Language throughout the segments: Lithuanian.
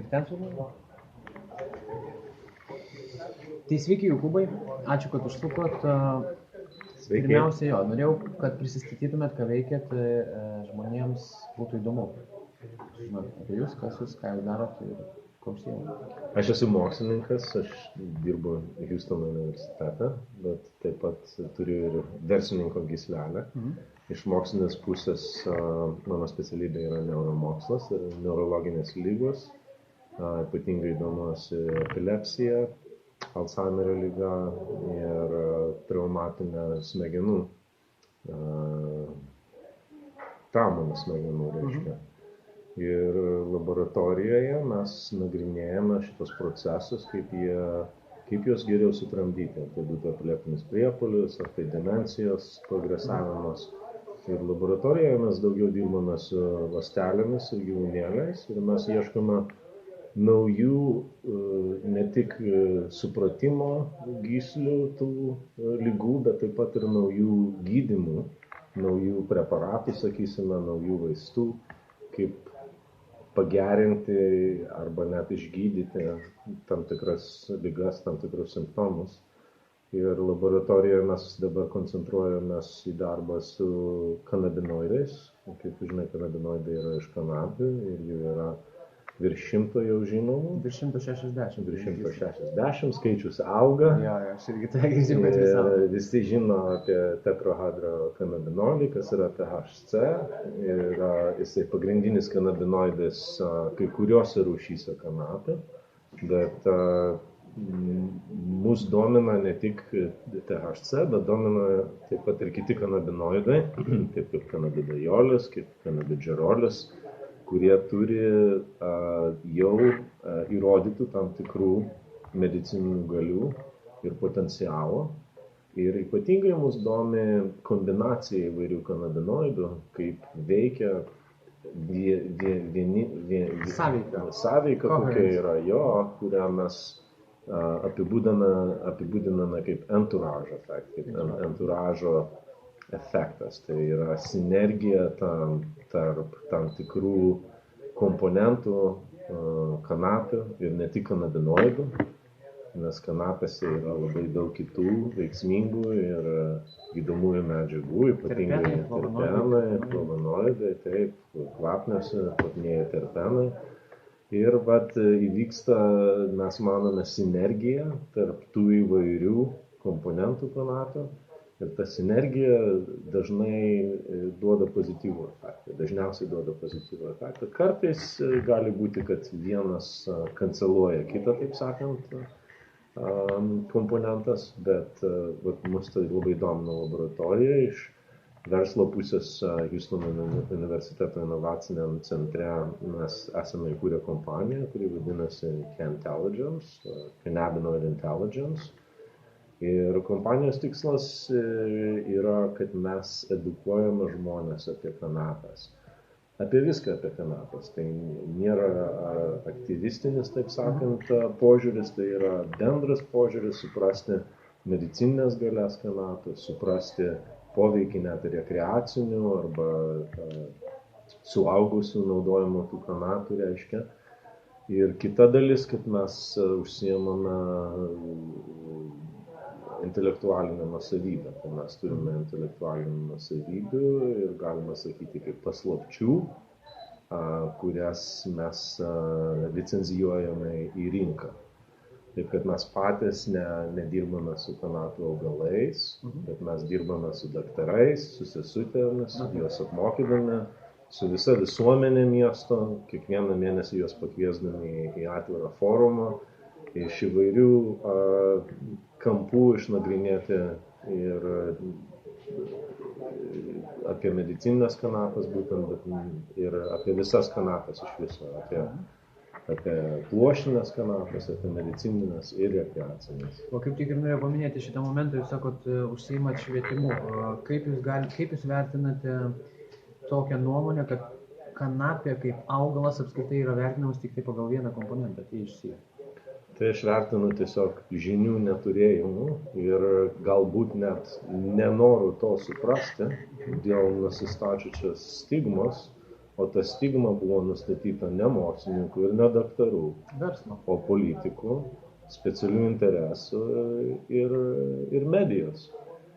ir ten filmuoju. Tai sveiki, Jokūbai, ačiū, kad užsukot. Sveiki. Pirmiausia, norėjau, kad prisistatytumėt, ką veikėt, žmonėms būtų įdomu. Apie jūs, kas jūs, ką jūs darot ir ko užsiėmėt. Aš esu mokslininkas, aš dirbu Hjustono universitete, bet taip pat turiu ir verslininko gyslelę. Iš mokslinės pusės mano specialybė yra neuromokslas ir neurologinės lygos. Ypatingai domiuosi epilepsija, Alzheimerio liga ir traumatinė smegenų, trauminė smegenų reiškia. Ir laboratorijoje mes nagrinėjame šitos procesus, kaip juos geriau sutramdyti. Ar tai būtų epileptinis priepuolis, ar tai demencijos progresavimas. Ir laboratorijoje mes daugiau dirbame su ląstelėmis ir gyvūnėliais ir mes ieškome naujų ne tik supratimo gyslių tų ligų, bet taip pat ir naujų gydymų, naujų preparatų, sakysime, naujų vaistų, kaip pagerinti arba net išgydyti tam tikras ligas, tam tikrus simptomus. Ir laboratorijoje mes dabar koncentruojamės į darbą su kanabinoidais. Kaip žinai, kanabinoidai yra iš kanapių ir jų yra virš 100 jau žinomų. Virš 160. Virš 160, skaičius auga. Jo, aš irgi tai girdžiu, kad visą. Visi žino apie tetrahydrokanabinolį, kas yra THC. Jisai pagrindinis kanabinoidas kai kuriuose rūšyse kanapių. Bet mus domina ne tik THC, bet domina taip pat ir kiti kanabinoidai, kaip kanabidijolis, kaip kanabidžerolis, kurie turi jau įrodytų tam tikrų medicininių galių ir potencialo. Ir ypatingai mus domi kombinacija įvairių kanabinoidų, kaip veikia sąveika, kokia yra jo, kurią mes apibūdiname kaip entourage efektą, kaip entouražo efektas. Tai yra sinergija tarp tam tikrų komponentų kanapių ir ne tik kanabinoidų, nes kanapėse yra labai daug kitų veiksmingų ir gydomųjų medžiagų, ypatingai terpenai, flavonoidai, taip, kvapnieji terpenai. Ir įvyksta, mes manome, sinergija tarp tų įvairių komponentų kanapių. Ir ta sinergija dažnai duoda pozityvų efektą, dažniausiai duoda pozityvų efektą. Kartais gali būti, kad vienas kanceluoja kitą, taip sakant, komponentas, bet mus tai labai domina laboratorija. Iš verslo pusės Hjustono universiteto inovaciniam centre mes esame įkūrę kompaniją, kuri vadinasi Cantelligence, Cannabinoid Intelligence. Ir kompanijos tikslas yra, kad mes edukuojame žmonės apie kanapes. Apie viską apie kanapes. Tai nėra aktyvistinis, taip sakant, požiūris, tai yra bendras požiūris suprasti medicininės galias kanapių, suprasti poveikį net rekreacinių arba suaugusių naudojimo tų kanapių reiškia. Ir kita dalis, kad mes užsiimame intelektualinę nuosavybę. Tai mes turime intelektualinių nuosavybių ir galima sakyti kaip paslapčių, kurias mes licenzijuojame į rinką. Taip, kad mes patys nedirbame su kanapių augalais, bet mes dirbame su daktarais, su sesutėmis, juos apmokydami, su visa visuomenė miesto, kiekvieną mėnesį juos pakviesdami į atvirą forumą, iš įvairių kampų išnagrinėti ir apie medicininės kanapes būtent, bet ir apie visas kanapes iš viso, apie pluoštinės kanapes, apie medicininės ir rekreacinės. O kaip tik ir norėjau paminėti šitą momentą, jūs sakot, užsiimat švietimu. Kaip jūs vertinate tokią nuomonę, kad kanapė kaip augalas apskritai yra vertinamas tik tai pagal vieną komponentą, THC? Tai aš vertinu tiesiog žinių neturėjimu ir galbūt net nenoru to suprasti dėl nusistačiusios stigmos, o ta stigma buvo nustatyta ne mokslininkų ir ne daktarų, Verslo. o politikų, specialių interesų ir medijos.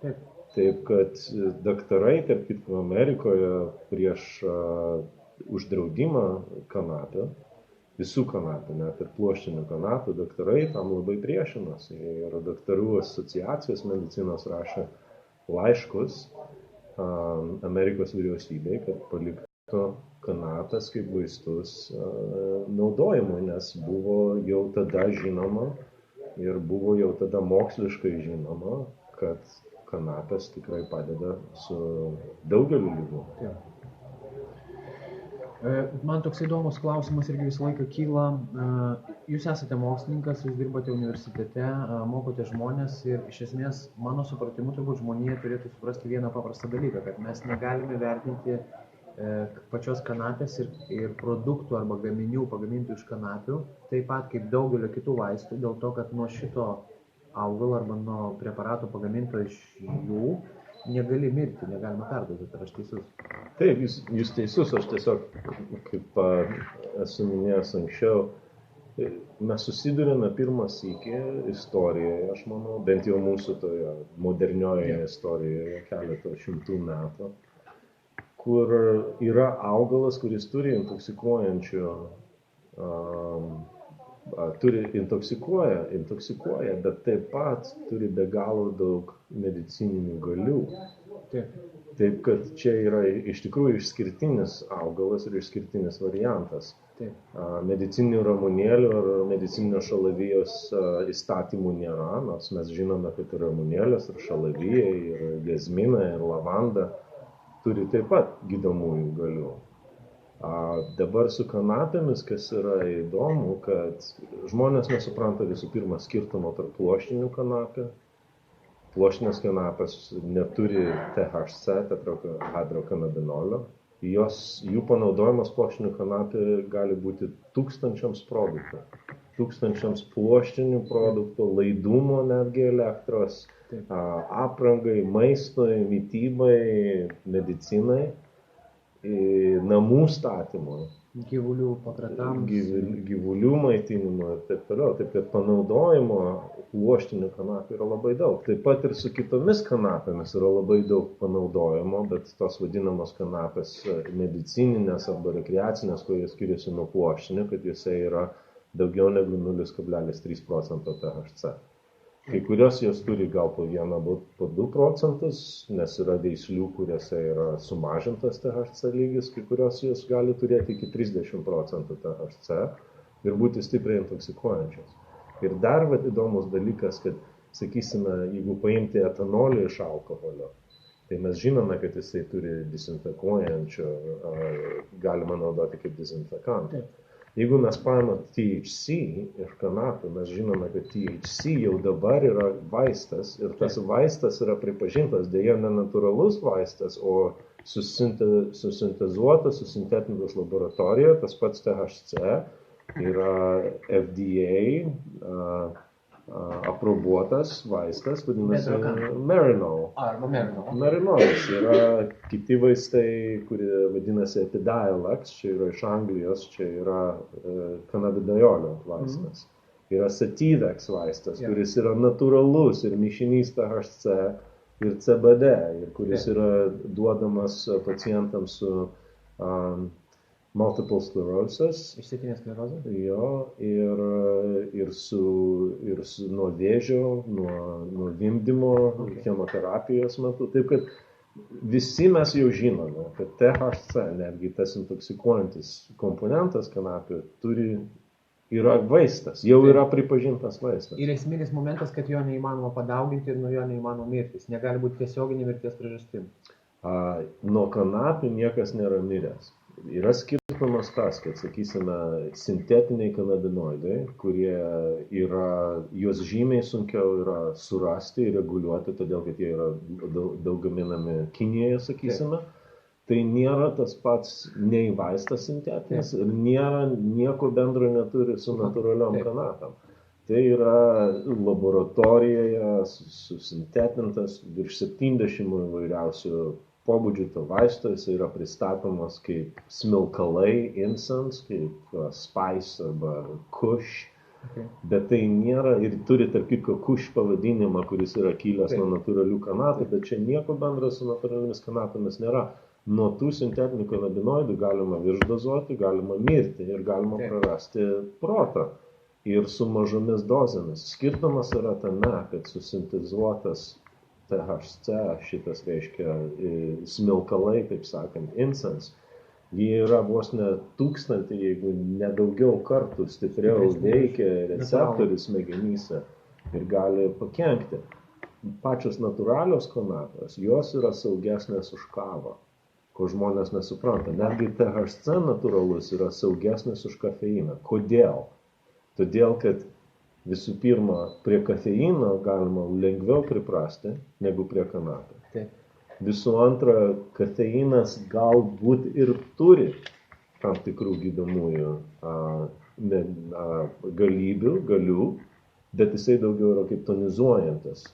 Taip. Taip, kad daktarai, tarp kitko, Amerikoje prieš uždraudimą kanapių, visų kanapių, net ir pluoštinių kanapių, daktarai tam labai priešinosi. Ir daktarų asociacijos medicinos rašė laiškus Amerikos vyriausybei, kad paliktų kanapes kaip vaistus naudojimui, nes buvo jau tada žinoma ir buvo jau tada moksliškai žinoma, kad kanapės tikrai padeda su daugeliu lygų. Man toks įdomus klausimas irgi visą laiką kyla. Jūs esate mokslininkas, jūs dirbate universitete, mokote žmonės ir iš esmės, mano supratimu, turbūt žmonija turėtų suprasti vieną paprastą dalyką, kad mes negalime vertinti pačios kanapės ir produktų arba gaminių pagamintų iš kanapių, taip pat kaip daugelio kitų vaistų, dėl to, kad nuo šito augalo arba nuo preparato pagaminto iš jų negali mirti, negalima perduoti, ar aš teisus? Taip, jūs teisus, aš tiesiog, kaip esu minėjęs anksčiau, mes susidurėme pirmą sykį istorijoje, aš manau, bent jau mūsų toje modernioje istorijoje keletą šimtų metų, kur yra augalas, kuris turi intoksikuoja, bet taip pat turi be galo daug medicininių galių. Taip, kad čia yra iš tikrųjų išskirtinis augalas ir išskirtinis variantas. Medicininių ramunėlių ar medicininio šalavijos įstatymų nėra, nors mes žinome, kad ir ramunėlės, ir šalavijai, ir jazminai, ir lavanda turi taip pat gydomųjų galių. Dabar su kanapėmis, kas yra įdomu, kad žmonės nesupranta visų pirma skirtumo tarp pluoštinių kanapių. Pluoštinės kanapės neturi THC, tetrahidrokanabinolio. Jų panaudojimas pluoštinių kanapių gali būti tūkstančiams produktų. Tūkstančiams pluoštinių produktų, laidumo netgi elektros, aprangai, maistui, mitybai, medicinai. Namų statymui, gyvulių pakratams, gyvulių maitinimo ir taip toliau. Taip, kad panaudojimo pluoštinių kanapių yra labai daug. Taip pat ir su kitomis kanapėmis yra labai daug panaudojimo, bet tos vadinamos kanapės medicininės arba rekreacinės, kurie skiriasi nuo pluoštinių, kad juose yra daugiau negu 0,3% THC. Kai kurios jos turi gal po 1-2%, nes yra veislių, kuriuose yra sumažintas THC lygis, kai kurios jos gali turėti iki 30% THC ir būti stipriai intoksikuojančios. Ir dar įdomus dalykas, kad, sakysime, jeigu paimti etanolį iš alkoholio, tai mes žinome, kad jisai turi dezinfekuojančio, galima naudoti kaip dezinfekantą. Jeigu mes paimame THC iš kanapių, mes žinome, kad THC jau dabar yra vaistas ir tas vaistas yra pripažintas, dėja ne natūralus vaistas, o susintezuotas, susintetintas laboratorijoje, tas pats THC yra FDA aprobuotas vaistas, vadinasi Marinol. Marinolis yra kiti vaistai, kurie vadinasi Epidiolex, čia yra iš Anglijos, čia yra kanabidajolio vaistas. Yra Sativex vaistas, kuris yra natūralus ir mišinys THC ir CBD, ir kuris yra duodamas pacientams su multiple sclerosis. Išsėtinė sklerozė? Jo, ir nuo vėžio, nuo vimdymo, chemoterapijos metu. Taip, kad visi mes jau žinome, kad THC, netgi tas intoksikuojantis komponentas kanapių, yra vaistas, jau yra pripažintas vaistas. Ir esminis momentas, kad jo neįmanoma padauginti ir nuo jo neįmanoma mirtis. Negali būti tiesioginė mirties priežastim. Nuo kanapių niekas nėra miręs. Yra skirtumas tas, kad, sakysime, sintetiniai kanabinoidai, kurie juos žymiai sunkiau yra surasti ir reguliuoti, todėl kad jie yra daug gaminami Kinijoje, sakysime, tai nėra tas pats nei vaistas sintetinis ir nieko bendro neturi su natūraliom kanapėm. Tai yra laboratorijoje susintetintas virš 70 įvairiausių pobūdžiu to vaisto, jis yra pristatomas kaip smilkalai, incense, kaip spice arba kush, bet tai nėra, ir turi tarp kitko kush pavadinimą, kuris yra kilęs nuo natūralių kanapių, bet čia nieko bendro su natūraliomis kanapėmis nėra. Nuo tų sintetinių kanabinoidų galima viršdozuoti, galima mirti ir galima prarasti protą. Ir su mažomis dozėmis. Skirtumas yra tame, kad susintezuotas THC, šitas reiškia smilkalai, taip sakant, incense, jie yra vos ne 1000, jeigu nedaugiau kartų stipriau veikia receptorius smegenyse ir gali pakenkti. Pačios natūralios kanapės, jos yra saugesnės už kavą, ko žmonės nesupranta. Netgi THC natūralus yra saugesnės už kafeiną. Kodėl? Todėl, kad visų pirma, prie kafeino galima lengviau priprasti negu prie kanapės. Visų antra, kafeinas galbūt ir turi tam tikrų gydomųjų galių, bet jisai daugiau yra kaip tonizuojantis.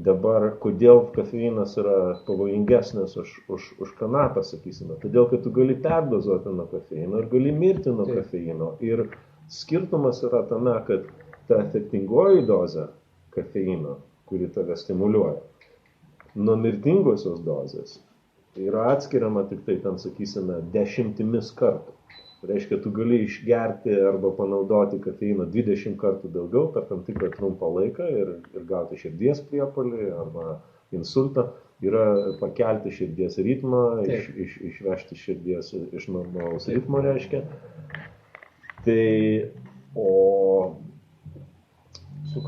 Dabar, kodėl kafeinas yra pavojingesnis už kanapę, sakysime? Todėl, kad tu gali perdozuoti nuo kafeino ir gali mirti nuo kafeino. Ir skirtumas yra tame, kad ta efektingoji dozė kafeino, kuri tave stimuliuoja, nuo mirtingosios dozės yra atskiriama tik tai, ten sakysime, 10 kartų. Reiškia, tu gali išgerti arba panaudoti kafeino 20 kartų daugiau per tam tikrą trumpą laiką ir gauti širdies priepuolį arba insultą. Yra pakelti širdies ritmą, išvežti širdies iš normalaus ritmo, reiškia. Tai, o su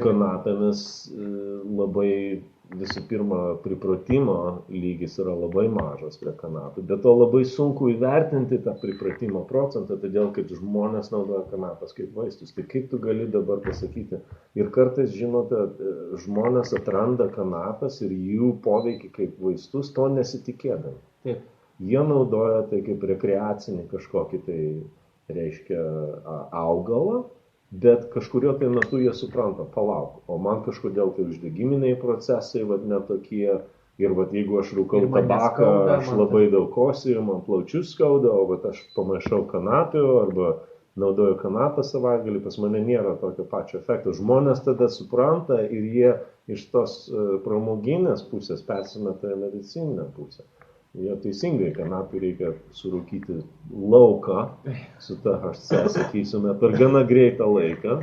kanapėmis labai, visų pirma, pripratimo lygis yra labai mažas prie kanapių, bet to labai sunku įvertinti tą pripratimo procentą, todėl kad žmonės naudoja kanapės kaip vaistus. Tai kaip tu gali dabar pasakyti? Ir kartais, žinote, žmonės atranda kanapės ir jų poveikį kaip vaistus, to nesitikėdami. Taip. Jie naudoja tai kaip rekreacinį kažkokį tai, reiškia, augalą, bet kažkurio tai metu jie supranta, palauk, o man kažkodėl tai uždegiminiai procesai netokie, ir jeigu aš rūkau tabaką, aš labai daug kosiju, man plaučius skauda, o aš pamaišau kanapių arba naudoju kanapę savaitgalį, pas mane nėra tokio pačio efekto. Žmonės tada supranta ir jie iš tos pramoginės pusės persimeta į medicininę pusę. Jie teisingai, kanapį reikia surūkyti lauką su THC, sakysime, per gana greitą laiką,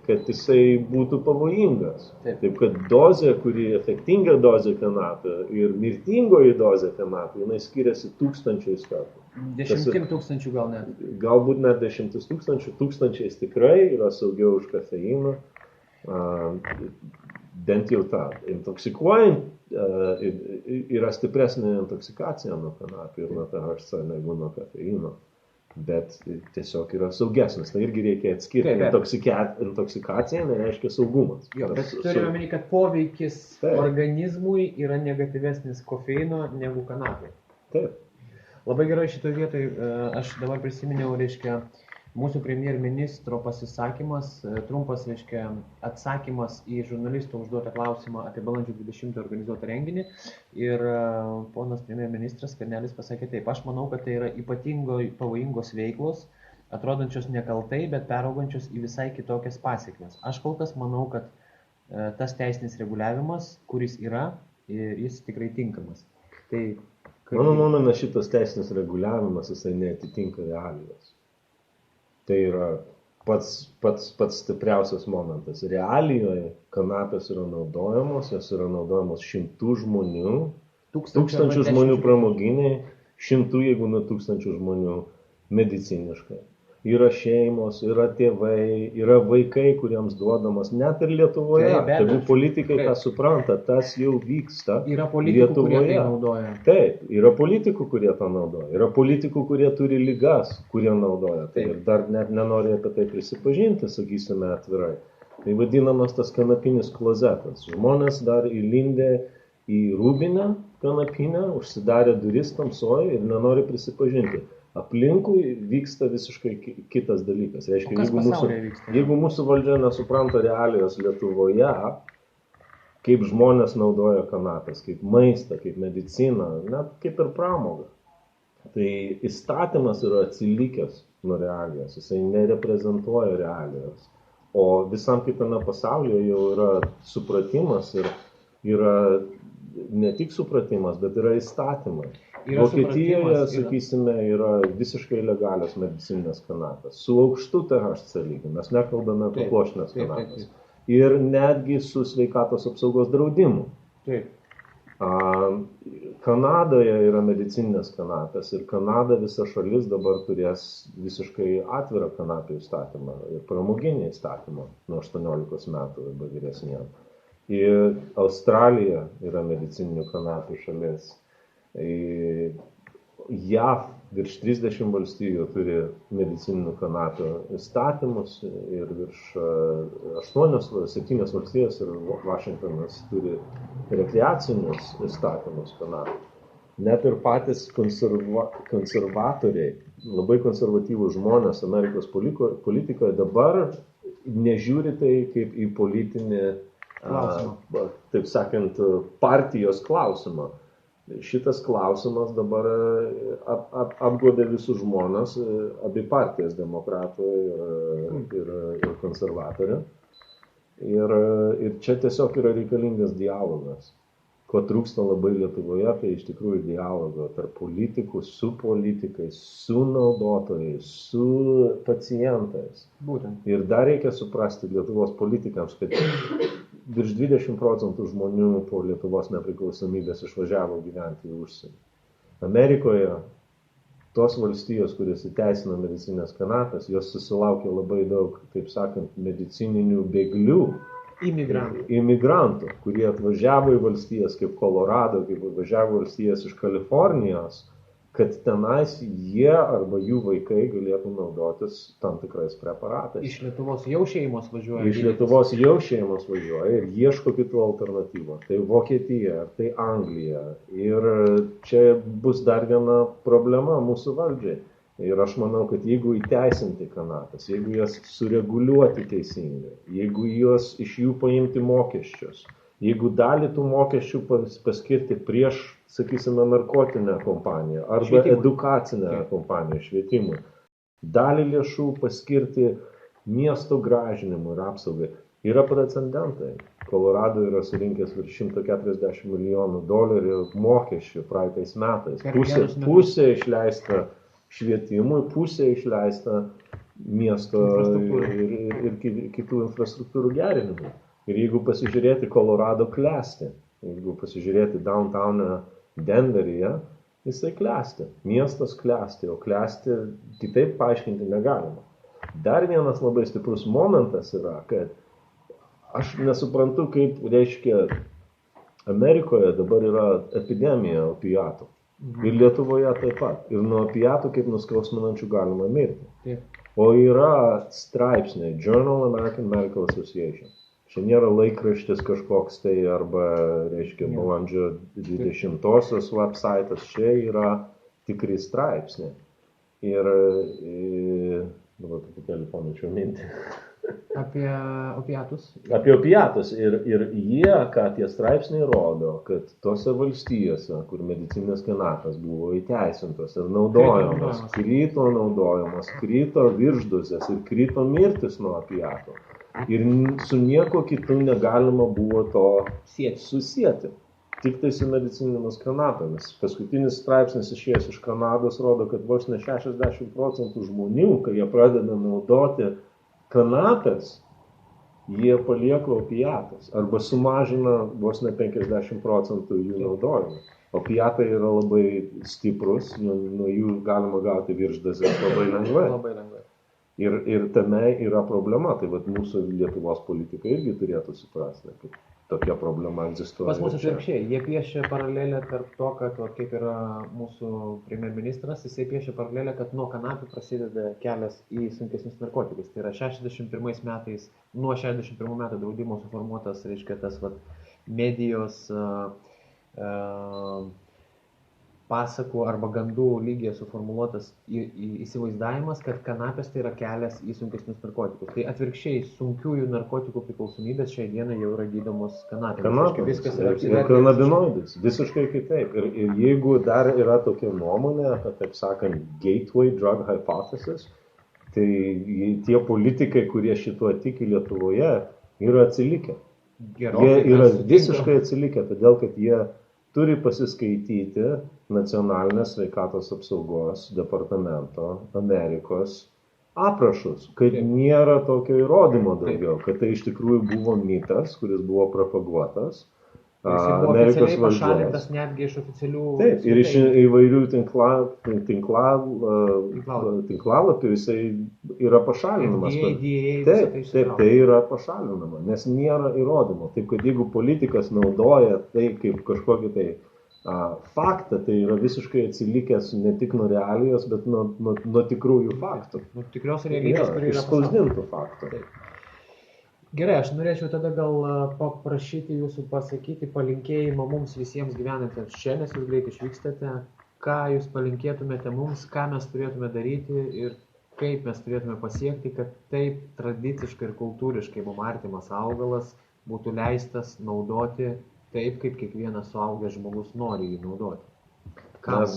kad jisai būtų pavojingas. Taip kad dozė, kuri efektinga dozė kanapė ir mirtingoji dozė kanapė, jinai skiriasi 1000 kartų. 10 000 gal net. Galbūt net 10 000, 1000 tikrai yra saugiau už kafeiną. Bent jau tą intoksikuojant yra stipresnė intoksikacija nuo kanapių ir nuo THC negu nuo kafeino, bet tiesiog yra saugesnis. Tai irgi reikia atskirti. Intoksikacija nereiškia saugumas. Jo, bet turime omeny, kad poveikis organizmui yra negatyvesnis kofeino negu kanapė. Taip. Labai gerai šitoje vietoje aš dabar prisiminiau, reiškia, mūsų premjerministro pasisakymas, trumpas, reiškia, atsakymas į žurnalistų užduotą klausimą apie balandžio 20 organizuotą renginį. Ir ponas premjerministras Skvernelis pasakė taip: aš manau, kad tai yra ypatingai pavojingos veiklos, atrodančios nekaltai, bet peraugančios į visai kitokias pasekmes. Aš kol kas manau, kad tas teisinis reguliavimas, kuris yra, jis tikrai tinkamas. Tai, mano nuomone, šitas teisinis reguliavimas, jisai neatitinka realijos. Tai yra pats stipriausias momentas. Realijoje kanapės yra naudojamos, jos yra naudojamos 100 žmonių, 1000 žmonių pramoginiai, 100, jeigu nuo 1000 žmonių mediciniškai. Yra šeimos, yra tėvai, yra vaikai, kuriems duodamas, net ir Lietuvoje. Tegu politikai tą supranta, tas jau vyksta. Yra politikų, kurie tai naudoja. Taip, yra politikų, kurie tą naudoja. Yra politikų, kurie turi ligas, kurie naudoja. Tai ir dar net nenori apie tai prisipažinti, sakysime atvirai. Tai vadinamas tas kanapinis klozetas. Žmonės dar įlindė į rūbinę kanapinę, užsidarė duris tamsoje ir nenori prisipažinti. Aplinkui vyksta visiškai kitas dalykas. Reiškia, jeigu mūsų valdžia nesupranta realijos Lietuvoje, kaip žmonės naudoja kanapes, kaip maistą, kaip mediciną, net kaip ir pramogą. Tai įstatymas yra atsilikęs nuo realijos, jisai nereprezentuoja realijos. O visam kitame pasaulyje jau yra supratimas ir yra ne tik supratimas, bet yra įstatymai. Vokietijoje, sakysime, yra visiškai legalios medicininės kanapės, su aukštu THC lygiu, mes nekalbame apie pluoštinės kanapės. Ir netgi su sveikatos apsaugos draudimu. Taip. Kanadoje yra medicininės kanapės ir Kanada visa šalis dabar turės visiškai atvirą kanapių įstatymą ir pramoginį įstatymą nuo 18 metų arba vyresniem. Ir Australija yra medicininių kanapių šalis. JAV virš 30 valstijų turi medicininių kanapių įstatymus ir virš 7 valstijos ir Vašingtonas turi rekreacinius įstatymus kanapių. Net ir patys konservatoriai, labai konservatyvūs žmonės Amerikos politikoje dabar nežiūri tai kaip į politinį, taip sakant, partijos klausimą. Šitas klausimas dabar apgodė visus žmonės, abi partijas, demokratų ir konservatorių. Ir čia tiesiog yra reikalingas dialogas. Ko trūksta labai Lietuvoje, tai iš tikrųjų dialogo tarp politikų, su politikais, su naudotojais, su pacientais. Būtent. Ir dar reikia suprasti Lietuvos politikams, kad virš 20% žmonių po Lietuvos nepriklausomybės išvažiavo gyventi į užsienį. Amerikoje tos valstijos, kurios įteisino medicinės kanapes, jos susilaukė labai daug, taip sakant, medicininių bėglių. Imigrantų, kurie atvažiavo į valstijas kaip Kolorado, kaip atvažiavo valstijas iš Kalifornijos, kad tenais jie arba jų vaikai galėtų naudotis tam tikrais preparatais. Iš Lietuvos jau šeimos važiuoja. Iš Lietuvos jau šeimos važiuoja ir ieško kitų alternatyvų. Tai Vokietija, tai Anglija. Ir čia bus dar viena problema mūsų valdžiai. Ir aš manau, kad jeigu įteisinti kanapes, jeigu jas sureguliuoti teisingai, jeigu juos iš jų paimti mokesčius, jeigu dalį tų mokesčių paskirti prieš, sakysime, narkotinę kompaniją arba švietimui. Edukacinę kompaniją švietimui, dalį lėšų paskirti miesto gražinimui ir apsaugai. Yra precedentai. Kolorado yra surinkęs virš $140 milijonų mokesčių praeitais metais. Pusė išleista švietimui, pusė išleista miesto ir kitų infrastruktūrų gerinimui. Ir jeigu pasižiūrėti, Kolorado klesti, jeigu pasižiūrėti downtown'e Denveryje, jisai klesti, miestas klesti, o klesti kitaip paaiškinti negalima. Dar vienas labai stiprus momentas yra, kad aš nesuprantu, kaip reiškia Amerikoje dabar yra epidemija opiatų. Ir Lietuvoje taip pat. Ir nuo opiatų kaip nuskausminančių galima mirti. O yra straipsniai Journal American Medical Association. Čia nėra laikraštis kažkoks tai arba, reiškia, balandžio 20-osios websaitas. Čia yra tikri straipsniai. Ir dabar truputėlį pamečiau mintį. Apie opiatus. Apie opiatus. Ir jie, ką tie straipsniai rodo, kad tose valstijose, kur medicinės kanapės buvo įteisintos ir naudojamos, krito viršdozės ir krito mirtis nuo opiatų. Ir su nieko kitu negalima buvo to susieti. Tik tai su medicininėmis kanapėmis. Paskutinis straipsnis išėjęs iš Kanados rodo, kad vos ne 60% žmonių, kai jie pradeda naudoti kanapės, jie palieka opiatus arba sumažina vos ne 50% jų naudojimą. Opiatai yra labai stiprus, nuo jų galima gauti viršdozės labai lengvai. Ir tame yra problema. Tai vat mūsų Lietuvos politikai irgi turėtų suprasti, kad tokia problema egzistuoja. Pas mūsų atvirkščiai, jie piešia paralelę tarp to, kad kaip yra mūsų premjerministras, jisai piešia paralelę, kad nuo kanapių prasideda kelias į sunkesnius narkotikus. Tai yra 61 metais, nuo 61 metų draudimo suformuotas, reiškia, tas vat, medijos pasakų arba gandų lygyje suformuluotas įsivaizdavimas, kad kanapės tai yra kelias į sunkesnius narkotikus. Tai atvirkščiai, sunkiųjų narkotikų priklausomybės šiai dienai jau yra gydomos kanapėmis. Kanapėmis Viskas yra ir kanabinoidais, visiškai kitaip. Ir jeigu dar yra tokia nuomonė, kad, taip sakant, gateway drug hypothesis, tai tie politikai, kurie šituo tiki Lietuvoje, yra atsilikę. Jie yra visiškai atsilikę, todėl kad jie turi pasiskaityti Nacionalinės sveikatos apsaugos departamento Amerikos aprašus, kad nėra tokio įrodymo daugiau, kad tai iš tikrųjų buvo mitas, kuris buvo propaguotas Amerikos valdžios. Netgi iš oficialių... Taip, ir iš įvairių tinklalapių jisai yra pašalinamas. Taip, tai yra pašalinama, nes nėra įrodymo. Taip, kad jeigu politikas naudoja tai kaip kažkokį tai faktą, tai yra visiškai atsilikęs ne tik nuo realijos, bet nuo tikrųjų faktų. Nuo tikrios realybės, kuri yra spausdintų faktų. Gerai, aš norėčiau tada gal paprašyti jūsų pasakyti palinkėjimą mums visiems gyvenantiems čia, nes jūs greit išvykstate. Ką jūs palinkėtumėte mums, ką mes turėtume daryti ir kaip mes turėtume pasiekti, kad taip tradiciškai ir kultūriškai mums artimas augalas būtų leistas naudoti taip, kaip kiekvienas suaugęs žmogus nori jį naudoti. Mes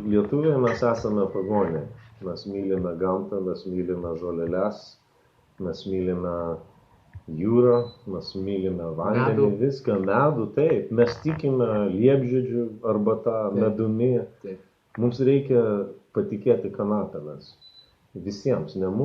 lietuviai mes esame pagoniai. Mes mylime gamtą, mes mylime žoleles, mes mylime jūrą, mes mylime vandenį, viską, medų, taip. Mes tikime liepžiedžių arbata, medumi. Mums reikia patikėti kanapėmis. Visiems, ne mums.